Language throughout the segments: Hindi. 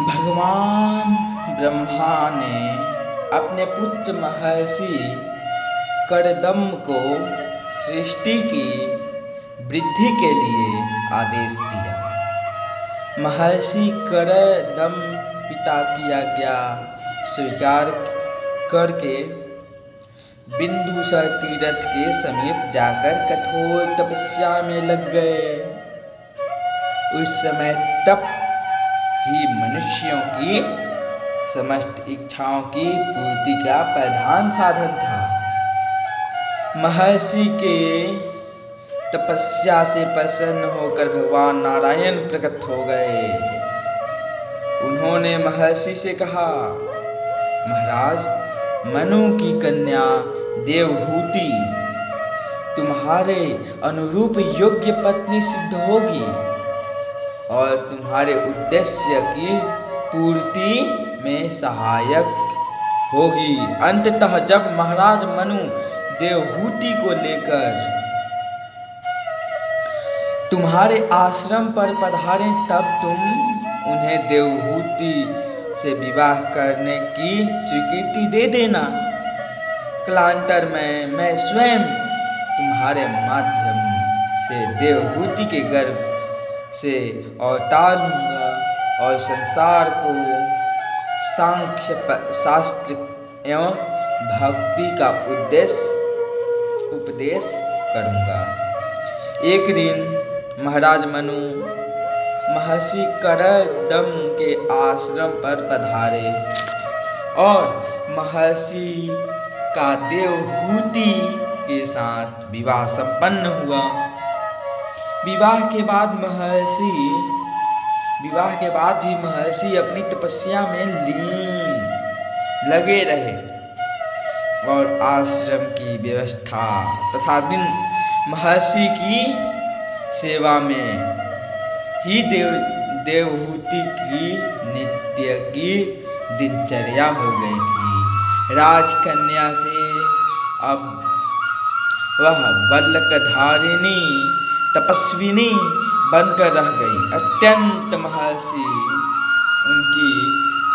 भगवान ब्रह्मा ने अपने पुत्र महर्षि करदम को सृष्टि की वृद्धि के लिए आदेश दिया। महर्षि करदम पिता की आज्ञा स्वीकार करके बिंदुसर तीर्थ के समीप जाकर कठोर तपस्या में लग गए। उस समय तप ही मनुष्यों की समस्त इच्छाओं की पूर्ति का प्रधान साधन था। महर्षि के तपस्या से प्रसन्न होकर भगवान नारायण प्रकट हो गए। उन्होंने महर्षि से कहा, महाराज, मनु की कन्या देवहूति तुम्हारे अनुरूप योग्य पत्नी सिद्ध होगी और तुम्हारे उद्देश्य की पूर्ति में सहायक होगी। अंततः जब महाराज मनु देवहूति को लेकर तुम्हारे आश्रम पर पधारे तब तुम उन्हें देवहूति से विवाह करने की स्वीकृति दे देना। कालांतर में मैं स्वयं तुम्हारे माध्यम से देवहूति के गर्भ से अवतार लूंगा और संसार को सांख्य शास्त्र एवं भक्ति का उपदेश करूंगा। एक दिन महाराज मनु महर्षि करदम के आश्रम पर पधारे और महर्षि का देवहूति के साथ विवाह संपन्न हुआ। विवाह के बाद भी महर्षि अपनी तपस्या में लीन लगे रहे और आश्रम की व्यवस्था तथा दिन महर्षि की सेवा में ही देवहूति की नित्य की दिनचर्या हो गई थी। राजकन्या से अब वह बल्कधारिणी तपस्विनी बनकर रह गई। अत्यंत महर्षि उनकी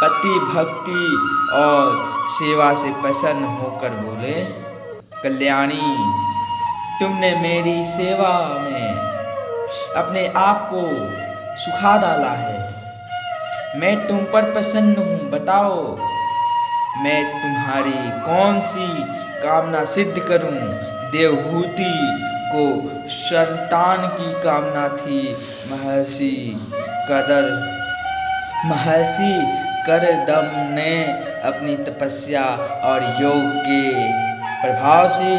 पति भक्ति और सेवा से प्रसन्न होकर बोले, कल्याणी, तुमने मेरी सेवा में अपने आप को सुखा डाला है। मैं तुम पर प्रसन्न हूँ। बताओ, मैं तुम्हारी कौन सी कामना सिद्ध करूं? देवहूति को संतान की कामना थी। महर्षि करदम ने अपनी तपस्या और योग के प्रभाव से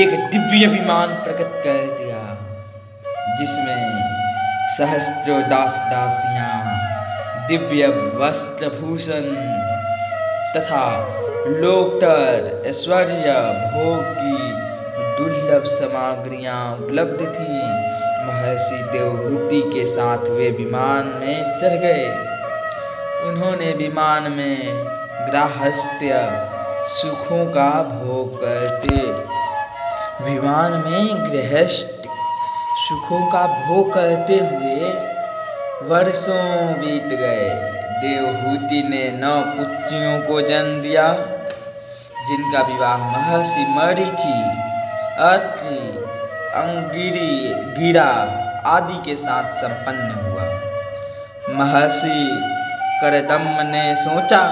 एक दिव्य विमान प्रकट कर दिया, जिसमें सहस्त्रों दासियां दिव्य वस्त्रभूषण तथा लोकतर ऐश्वर्य भोग की दुर्लभ सामग्रियां उपलब्ध थीं। महर्षि देवहूति के साथ वे विमान में चढ़ गए। उन्होंने विमान में गृहस्थ्य सुखों का भोग करते हुए वर्षों बीत गए। देवहूति ने 9 पुत्रियों को जन्म दिया, जिनका विवाह महर्षि मरीचि, अत्रि, अंगिरा आदि के साथ संपन्न हुआ। महर्षि करदम ने सोचा,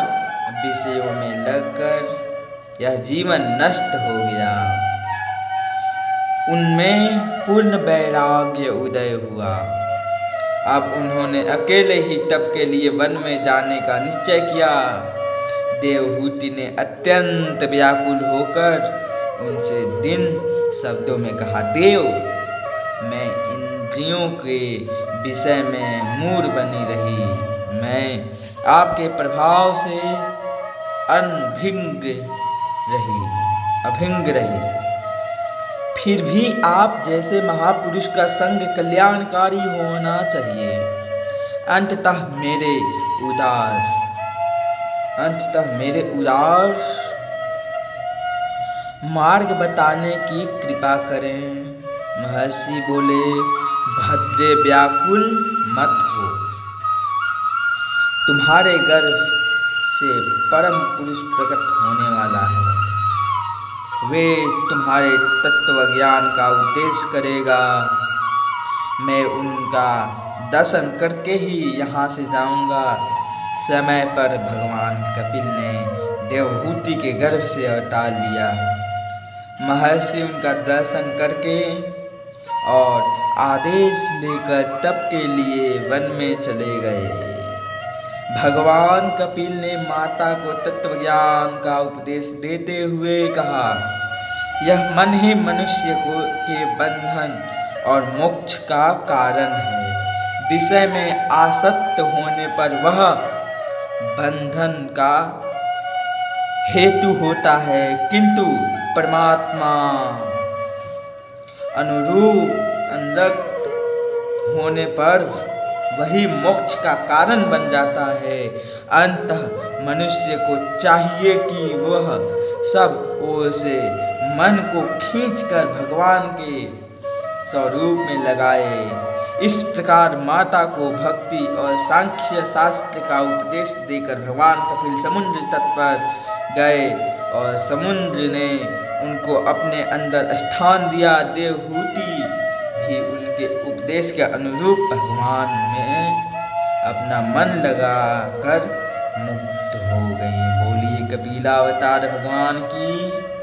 विषयों में लगकर यह जीवन नष्ट हो गया। उनमें पूर्ण वैराग्य उदय हुआ। अब उन्होंने अकेले ही तप के लिए वन में जाने का निश्चय किया। देवहूति ने अत्यंत व्याकुल होकर उनसे दिन शब्दों में कहा, देव, मैं इंद्रियों के विषय में मूढ़ बनी रही। मैं आपके प्रभाव से अभिंग रही। फिर भी आप जैसे महापुरुष का संग कल्याणकारी होना चाहिए। अंततः मेरे उदार मार्ग बताने की कृपा करें। महर्षि बोले, भद्रे, व्याकुल मत हो। तुम्हारे गर्भ से परम पुरुष प्रकट होने वाला है। वे तुम्हारे तत्व ज्ञान का उपदेश करेगा। मैं उनका दर्शन करके ही यहाँ से जाऊँगा। समय पर भगवान कपिल ने देवहूति के गर्भ से अवतार लिया। महर्षि उनका दर्शन करके और आदेश लेकर तप के लिए वन में चले गए। भगवान कपिल ने माता को तत्व ज्ञान का उपदेश देते हुए कहा, यह मन ही मनुष्य के बंधन और मोक्ष का कारण है। विषय में आसक्त होने पर वह बंधन का हेतु होता है, किंतु परमात्मा अनुरूप अनुरक्त होने पर वही मोक्ष का कारण बन जाता है। अंततः मनुष्य को चाहिए कि वह सब ओर से मन को खींचकर भगवान के स्वरूप में लगाए। इस प्रकार माता को भक्ति और सांख्य शास्त्र का उपदेश देकर भगवान कपिल समुद्र तट पर गए और समुद्र ने उनको अपने अंदर स्थान दिया। देवहूति भी उनके उपदेश के अनुरूप भगवान में अपना मन लगा कर मुक्त हो गई। बोलिए कपिलावतार भगवान की।